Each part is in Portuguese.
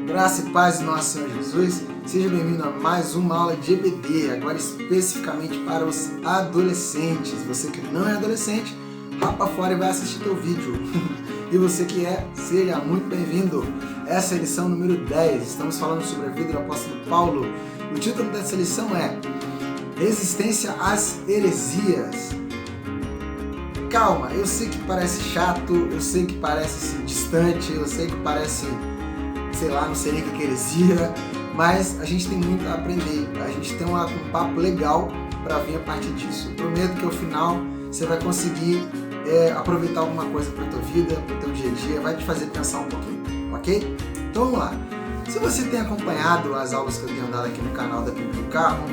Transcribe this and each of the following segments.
Graça e paz do nosso Senhor Jesus, seja bem-vindo a mais uma aula de EBD, agora especificamente para os adolescentes. Você que não é adolescente, rapa fora e vai assistir teu vídeo. E você que é, seja muito bem-vindo. Essa é a lição número 10, estamos falando sobre a vida do apóstolo Paulo. O título dessa lição é Resistência às heresias. Calma, eu sei que parece chato, eu sei que parece distante, eu sei que parece, sei lá, não sei nem o que é heresia, mas a gente tem muito a aprender, a gente tem um papo legal para vir a partir disso. Eu prometo que ao final você vai conseguir aproveitar alguma coisa para a tua vida, para o teu dia a dia, vai te fazer pensar um pouquinho, ok? Então vamos lá. Se você tem acompanhado as aulas que eu tenho dado aqui no canal da Bíblia do Carro,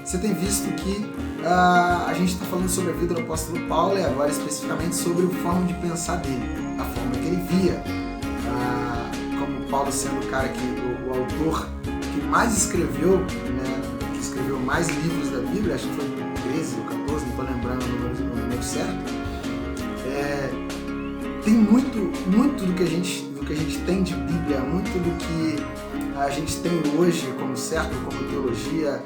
você tem visto que a gente está falando sobre a vida do apóstolo Paulo e agora especificamente sobre a forma de pensar dele, a forma que ele via. Como Paulo sendo o cara o autor que mais escreveu, né, que escreveu mais livros da Bíblia, acho que foi 13 ou 14, não estou lembrando o número certo. Tem muito do que a gente tem de Bíblia, muito do que a gente tem hoje como certo, como teologia,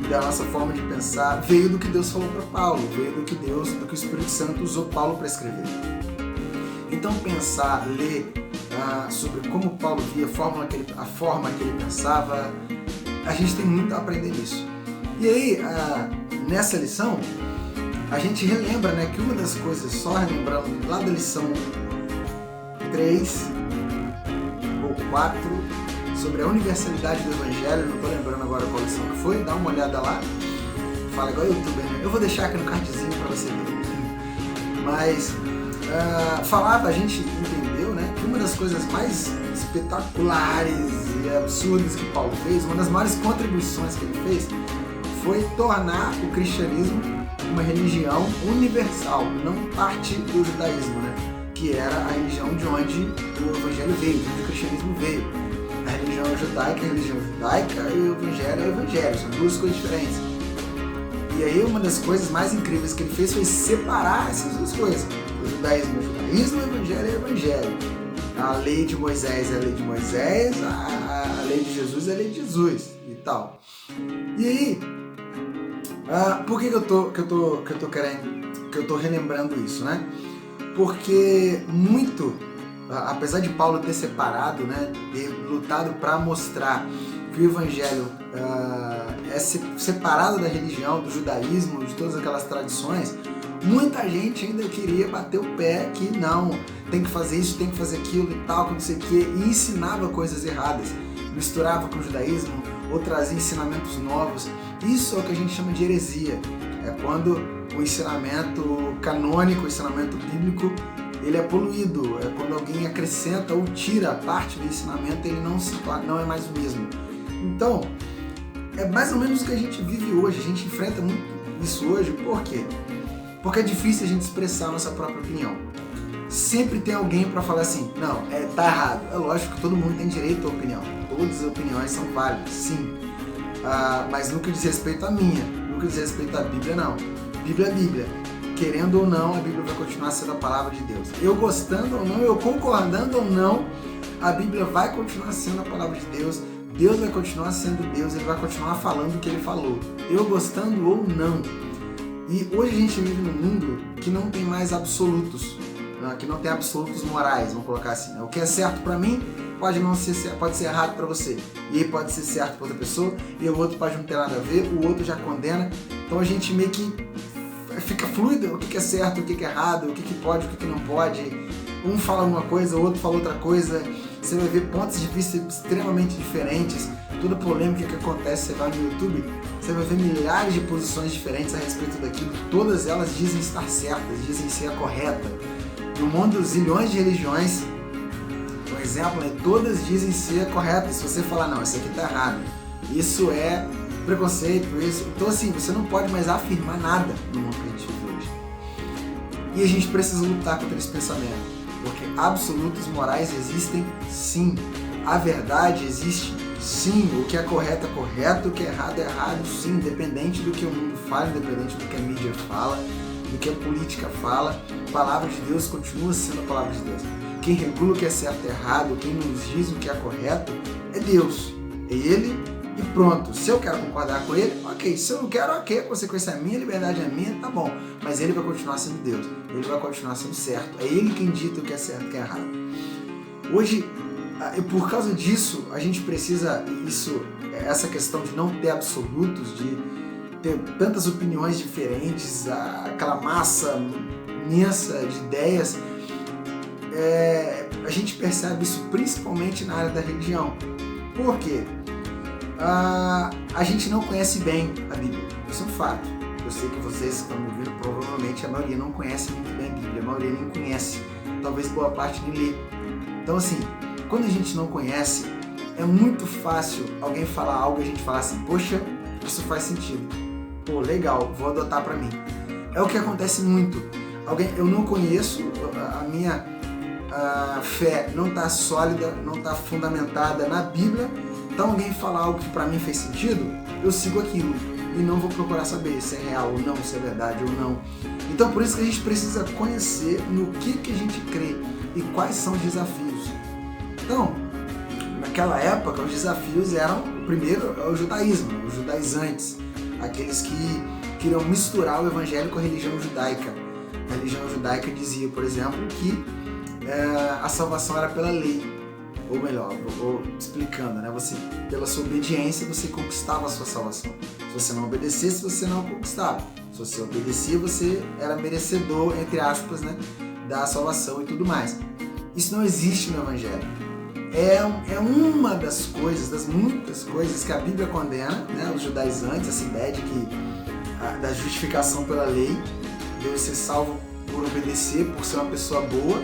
da nossa forma de pensar, veio do que Deus falou para Paulo, veio do que o Espírito Santo usou Paulo para escrever. Então pensar, ler sobre como Paulo via, a forma que ele pensava, a gente tem muito a aprender nisso. E aí, nessa lição, a gente relembra, né, que uma das coisas, só relembrando lá da lição 3 ou 4, sobre a universalidade do Evangelho, não estou lembrando agora qual lição que foi, dá uma olhada lá, fala igual o YouTube, né? Eu vou deixar aqui no cardzinho para você ver. Mas a gente entendeu, né, que uma das coisas mais espetaculares e absurdas que Paulo fez, uma das maiores contribuições que ele fez, foi tornar o cristianismo uma religião universal, não parte do judaísmo, né, que era a religião de onde o Evangelho veio, de onde o cristianismo veio. A religião judaica é a religião judaica e o evangelho é o evangelho, são duas coisas diferentes. E aí uma das coisas mais incríveis que ele fez foi separar essas duas coisas. O judaísmo é o judaísmo, o evangelho é o evangelho. A lei de Moisés é a lei de Moisés, a lei de Jesus é a lei de Jesus e tal. E aí, por que eu tô relembrando isso, né? Porque apesar de Paulo ter separado, né, ter lutado para mostrar que o Evangelho é separado da religião, do judaísmo, de todas aquelas tradições, muita gente ainda queria bater o pé que não, tem que fazer isso, tem que fazer aquilo e tal, que não sei o que, e ensinava coisas erradas, misturava com o judaísmo ou trazia ensinamentos novos. Isso é o que a gente chama de heresia, é quando o ensinamento canônico, o ensinamento bíblico, ele é poluído, é quando alguém acrescenta ou tira parte do ensinamento, ele não é mais o mesmo. Então, é mais ou menos o que a gente vive hoje, a gente enfrenta muito isso hoje, por quê? Porque é difícil a gente expressar a nossa própria opinião. Sempre tem alguém para falar assim, não, tá errado. É lógico que todo mundo tem direito à opinião, todas as opiniões são válidas, sim. Mas no que diz respeito à minha, no que diz respeito à Bíblia, não. Bíblia é Bíblia. Querendo ou não, a Bíblia vai continuar sendo a palavra de Deus. Eu gostando ou não, eu concordando ou não, a Bíblia vai continuar sendo a palavra de Deus. Deus vai continuar sendo Deus, Ele vai continuar falando o que Ele falou. Eu gostando ou não. E hoje a gente vive num mundo que não tem mais absolutos, que não tem absolutos morais, vamos colocar assim. O que é certo para mim pode ser errado para você. E aí pode ser certo para outra pessoa, e o outro pode não ter nada a ver, o outro já condena. Então a gente meio que fica fluido, o que é certo, o que é errado, o que pode, o que não pode. Um fala uma coisa, o outro fala outra coisa. Você vai ver pontos de vista extremamente diferentes. Toda polêmica que acontece, você vai no YouTube, você vai ver milhares de posições diferentes a respeito daquilo. Todas elas dizem estar certas, dizem ser a correta. No mundo, zilhões de religiões, por exemplo, todas dizem ser corretas. Se você falar, não, isso aqui está errado, isso é preconceito, isso. Então assim, você não pode mais afirmar nada no mundo que a gente vive hoje. E a gente precisa lutar contra esse pensamento, porque absolutos morais existem sim, a verdade existe sim, o que é correto, o que é errado, sim, independente do que o mundo fala, independente do que a mídia fala, do que a política fala, a palavra de Deus continua sendo a palavra de Deus. Quem regula o que é certo e errado, quem nos diz o que é correto, é Deus, é Ele e pronto. Se eu quero concordar com Ele, ok. Se eu não quero, ok, a consequência é minha, a liberdade é minha, tá bom. Mas Ele vai continuar sendo Deus, Ele vai continuar sendo certo. É Ele quem dita o que é certo e o que é errado. Hoje, por causa disso, a gente precisa, essa questão de não ter absolutos, de ter tantas opiniões diferentes, aquela massa imensa de ideias, a gente percebe isso principalmente na área da religião. Por quê? A gente não conhece bem a Bíblia, isso é um fato. Eu sei que vocês que estão me ouvindo, provavelmente a maioria não conhece muito bem a Bíblia, a maioria nem conhece, talvez boa parte nem lê. Então assim, quando a gente não conhece, é muito fácil alguém falar algo e a gente falar assim, poxa, isso faz sentido. Pô, legal, vou adotar pra mim. É o que acontece muito. Eu não conheço, a minha fé não está sólida, não está fundamentada na Bíblia, então alguém fala algo que pra mim fez sentido, eu sigo aquilo e não vou procurar saber se é real ou não, se é verdade ou não. Então por isso que a gente precisa conhecer no que a gente crê e quais são os desafios. Então, naquela época, os desafios eram, primeiro, o judaísmo, os judaizantes, aqueles que queriam misturar o evangelho com a religião judaica. A religião judaica dizia, por exemplo, que a salvação era pela lei, ou melhor, vou explicando, né? Pela sua obediência, você conquistava a sua salvação. Se você não obedecesse, você não conquistava. Se você obedecia, você era merecedor, entre aspas, né, da salvação e tudo mais. Isso não existe no evangelho. É uma das coisas, das muitas coisas que a Bíblia condena, né, os judaizantes, essa ideia de que da justificação pela lei, Deus ser salvo por obedecer, por ser uma pessoa boa,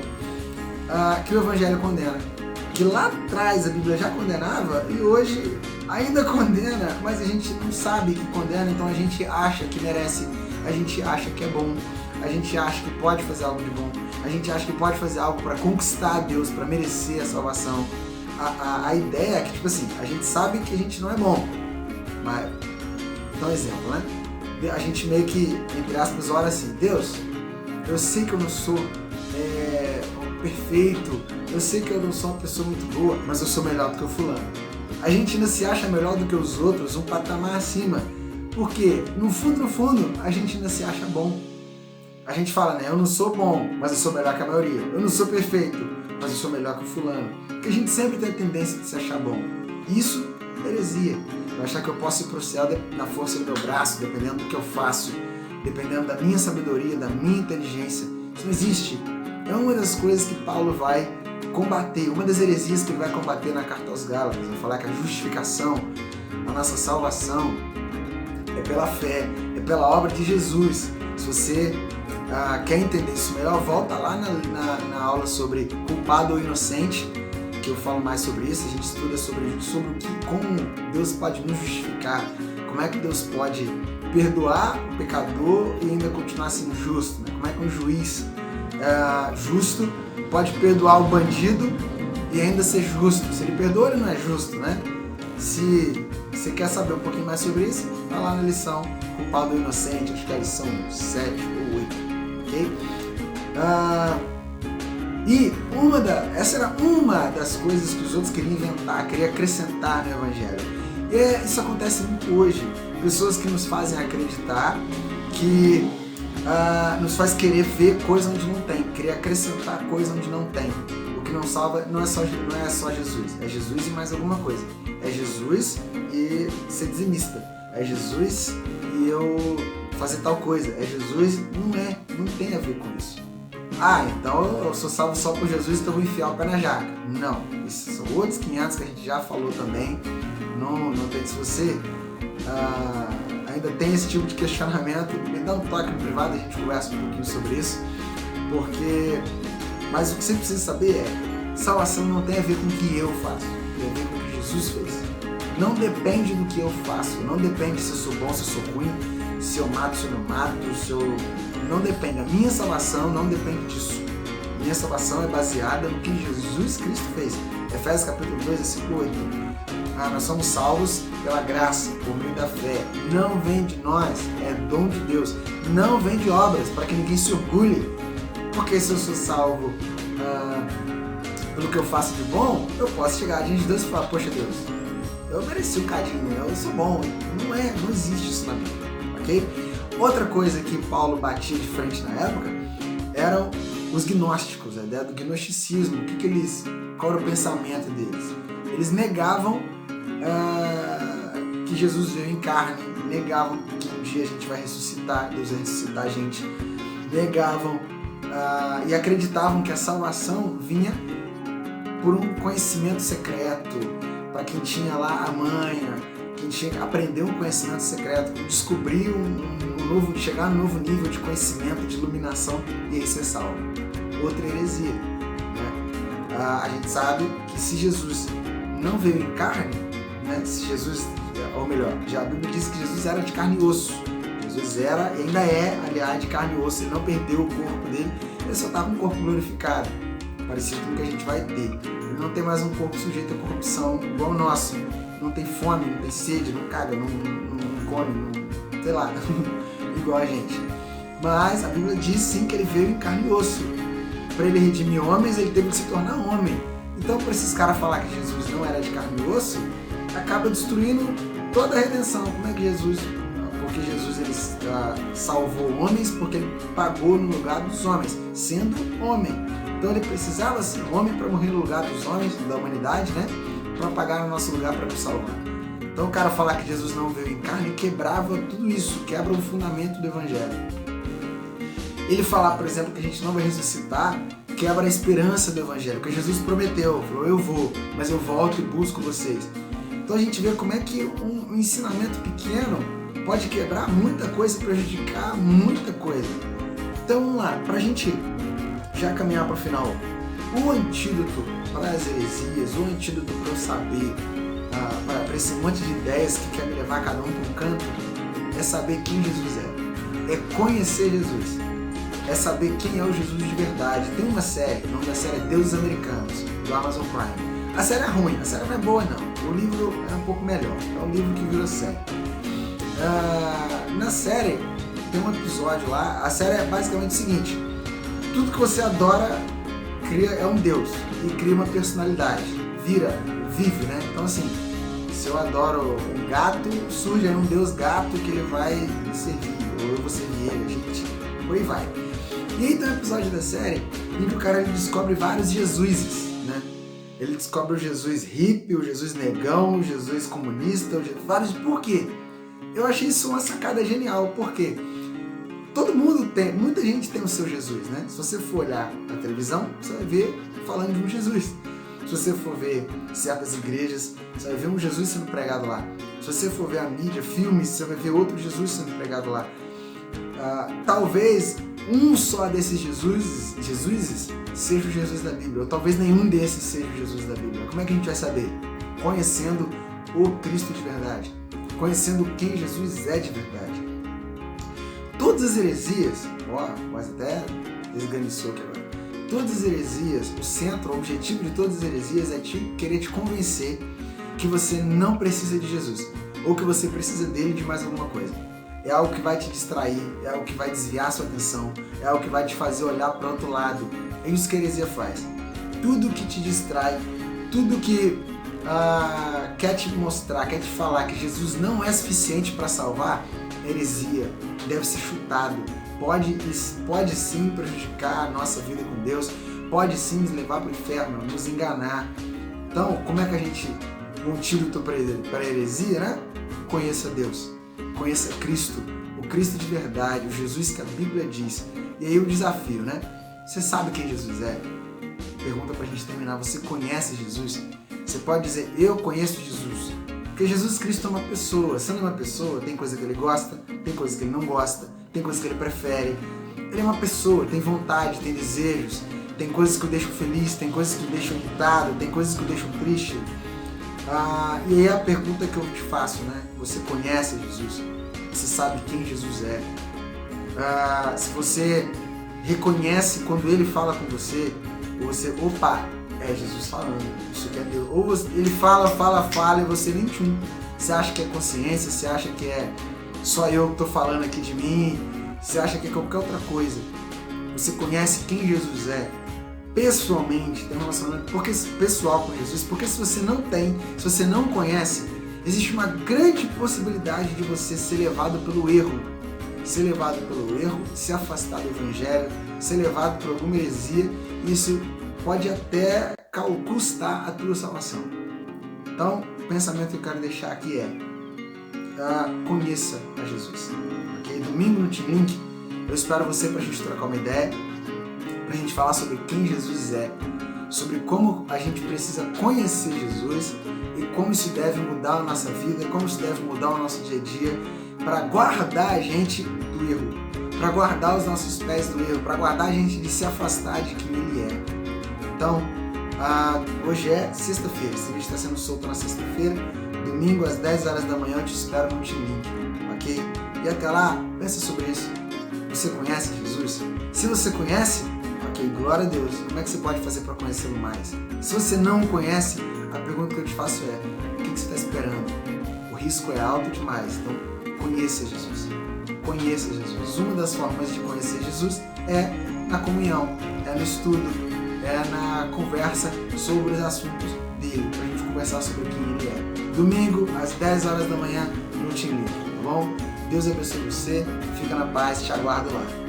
que o Evangelho condena. Que lá atrás a Bíblia já condenava e hoje ainda condena, mas a gente não sabe que condena, então a gente acha que merece, a gente acha que é bom, a gente acha que pode fazer algo de bom, a gente acha que pode fazer algo para conquistar a Deus, para merecer a salvação. A ideia é que, tipo assim, a gente sabe que a gente não é bom, mas, então exemplo, né? A gente meio que, entre aspas, ora assim, Deus, eu sei que eu não sou perfeito, eu sei que eu não sou uma pessoa muito boa, mas eu sou melhor do que o fulano. A gente ainda se acha melhor do que os outros, um patamar acima, porque no fundo, a gente ainda se acha bom. A gente fala, né, eu não sou bom, mas eu sou melhor que a maioria. Eu não sou perfeito, mas eu sou melhor que o fulano. Porque a gente sempre tem a tendência de se achar bom. Isso é heresia. Eu achar que eu posso ir para o céu na força do meu braço, dependendo do que eu faço, dependendo da minha sabedoria, da minha inteligência. Isso não existe. É uma das coisas que Paulo vai combater, uma das heresias que ele vai combater na carta aos Gálatas. Vai falar que a justificação, a nossa salvação, é pela fé, é pela obra de Jesus. Se você quer entender isso melhor, volta lá na aula sobre culpado ou inocente, que eu falo mais sobre isso. A gente estuda sobre como Deus pode nos justificar, como é que Deus pode perdoar o pecador e ainda continuar sendo justo, né? Como é que um juiz justo pode perdoar o bandido e ainda ser justo. Se ele perdoa, ele não é justo, né? Se você quer saber um pouquinho mais sobre isso, vai lá na lição culpado ou inocente, acho que é a lição 7 ou 8, ok? E essa era uma das coisas que os outros queriam inventar, queriam acrescentar no Evangelho. E isso acontece muito hoje. Pessoas que nos fazem acreditar, que nos faz querer ver coisa onde não tem, querer acrescentar coisa onde não tem. O que não salva não é só Jesus, é Jesus e mais alguma coisa. É Jesus e ser dizimista. É Jesus e eu fazer tal coisa. É Jesus, não tem a ver com isso. Então eu sou salvo só por Jesus, então eu vou enfiar o pé na jaca. Não, isso são outros 500 que a gente já falou também. Não tem, se você ainda tem esse tipo de questionamento, me dá um toque no privado, a gente conversa um pouquinho sobre isso, mas o que você precisa saber é, salvação não tem a ver com o que eu faço, tem a ver com o que Jesus fez. Não depende do que eu faço, não depende se eu sou bom, se eu sou ruim, se eu mato, se eu não mato, não depende. A minha salvação não depende disso. Minha salvação é baseada no que Jesus Cristo fez. Efésios capítulo 2, versículo 8. Nós somos salvos pela graça, por meio da fé. Não vem de nós, é dom de Deus. Não vem de obras, para que ninguém se orgulhe. Porque se eu sou salvo pelo que eu faço de bom, eu posso chegar diante de Deus e falar, poxa Deus, eu mereci um cadinho, eu sou bom. Não existe isso na Bíblia, ok? Outra coisa que Paulo batia de frente na época eram os gnósticos, a ideia do gnosticismo. Qual era o pensamento deles? Eles negavam que Jesus veio em carne, negavam que um dia a gente vai ressuscitar, Deus vai ressuscitar a gente, negavam e acreditavam que a salvação vinha por um conhecimento secreto, para quem tinha lá a manha, quem tinha que aprender um conhecimento secreto, descobrir chegar num novo nível de conhecimento, de iluminação e aí ser salvo. Outra heresia, né? A gente sabe que se Jesus não veio em carne, né? Se Jesus, ou melhor, a Bíblia diz que Jesus era de carne e osso. Jesus era e ainda é, aliás, de carne e osso. Ele não perdeu o corpo dele, ele só está com um corpo glorificado, parecido com o que a gente vai ter. Ele não tem mais um corpo sujeito à corrupção igual o nosso. Não tem fome, não tem sede, não caga, não come, sei lá, igual a gente. Mas a Bíblia diz sim que ele veio em carne e osso. Para ele redimir homens, ele teve que se tornar homem. Então, para esses caras falar que Jesus não era de carne e osso, acaba destruindo toda a redenção. Como é que Jesus... Porque Jesus ele salvou homens porque ele pagou no lugar dos homens, sendo homem. Então ele precisava ser homem para morrer no lugar dos homens, da humanidade, né? Para pagar no nosso lugar para nos salvar. Então o cara falar que Jesus não veio em carne quebrava tudo isso, quebra o fundamento do evangelho. Ele falar, por exemplo, que a gente não vai ressuscitar, quebra a esperança do evangelho, porque Jesus prometeu, falou, eu vou, mas eu volto e busco vocês. Então a gente vê como é que um ensinamento pequeno pode quebrar muita coisa, prejudicar muita coisa. Então vamos lá, para a gente já caminhar para o final, o antídoto para as heresias, o antídoto para eu saber, para esse monte de ideias que quer me levar cada um para um canto, é saber quem Jesus é conhecer Jesus, é saber quem é o Jesus de verdade. Tem uma série, o nome da série é Deuses Americanos, do Amazon Prime. A série é ruim, a série não é boa não, o livro é um pouco melhor, é um livro que virou série. Na série tem um episódio lá, a série é basicamente o seguinte: tudo que você adora é um Deus e cria uma personalidade, vive, né? Então assim, se eu adoro um gato, surge aí um Deus gato que ele vai me servir, ou eu vou servir ele, gente, por aí vai. E aí tem um episódio da série em que o cara ele descobre vários Jesuses, né? Ele descobre o Jesus hippie, o Jesus negão, o Jesus comunista, vários. Por quê? Eu achei isso uma sacada genial, porque todo mundo tem, muita gente tem o seu Jesus, né? Se você for olhar na televisão, você vai ver falando de um Jesus. Se você for ver certas igrejas, você vai ver um Jesus sendo pregado lá. Se você for ver a mídia, filmes, você vai ver outro Jesus sendo pregado lá. Talvez um só desses Jesuses seja o Jesus da Bíblia, ou talvez nenhum desses seja o Jesus da Bíblia. Como é que a gente vai saber? Conhecendo o Cristo de verdade, conhecendo quem Jesus é de verdade. Todas as heresias, mas até desganiçou aqui agora. Todas as heresias, o objetivo de todas as heresias é querer te convencer que você não precisa de Jesus, ou que você precisa dele de mais alguma coisa. É algo que vai te distrair, é algo que vai desviar sua atenção, é algo que vai te fazer olhar para o outro lado. É isso que a heresia faz. Tudo que te distrai, tudo que quer te mostrar, quer te falar que Jesus não é suficiente para salvar, heresia, deve ser chutado. Pode sim prejudicar a nossa vida com Deus, pode sim nos levar para o inferno, nos enganar. Então, como é que a gente, o antídoto para a heresia, né? Conheça Deus, conheça Cristo, o Cristo de verdade, o Jesus que a Bíblia diz. E aí o desafio, né? Você sabe quem Jesus é? Pergunta pra gente terminar, você conhece Jesus? Você pode dizer, eu conheço Jesus. Porque Jesus Cristo é uma pessoa. Sendo uma pessoa, tem coisa que ele gosta, tem coisa que ele não gosta, tem coisa que ele prefere. Ele é uma pessoa, tem vontade, tem desejos, tem coisas que o deixam feliz, tem coisas que o deixam irritado, tem coisas que o deixam triste. E aí a pergunta que eu te faço, né? Você conhece Jesus? Você sabe quem Jesus é? Se você reconhece quando ele fala com você, você, opa, é Jesus falando, isso que é Deus. Ou ele fala e você nem tchum. Você acha que é consciência, você acha que é só eu que tô falando aqui de mim, você acha que é qualquer outra coisa. Você conhece quem Jesus é? pessoalmente, ter um relacionamento pessoal com Jesus, porque se você não tem, se você não conhece, existe uma grande possibilidade de você ser levado pelo erro, se afastar do Evangelho, ser levado por alguma heresia, e isso pode até custar a tua salvação. Então, o pensamento que eu quero deixar aqui é: conheça a Jesus. Okay? Domingo no Team Link, eu espero você para a gente trocar uma ideia, para a gente falar sobre quem Jesus é, sobre como a gente precisa conhecer Jesus e como isso deve mudar a nossa vida, como isso deve mudar o nosso dia a dia, para guardar a gente do erro, para guardar os nossos pés do erro, para guardar a gente de se afastar de quem Ele é. Então, hoje é sexta-feira, esse vídeo está sendo solto na sexta-feira, domingo às 10 horas da manhã eu te espero no Team Link, ok? E até lá, pensa sobre isso. Você conhece Jesus? Se você conhece, ok, glória a Deus. Como é que você pode fazer para conhecê-lo mais? Se você não conhece, a pergunta que eu te faço é: o que você está esperando? O risco é alto demais, então conheça Jesus. Conheça Jesus. Uma das formas de conhecer Jesus é na comunhão, é no estudo, é na conversa sobre os assuntos dele, para a gente conversar sobre quem ele é. Domingo, às 10 horas da manhã, no Team Link, tá bom? Deus abençoe você, fica na paz, te aguardo lá.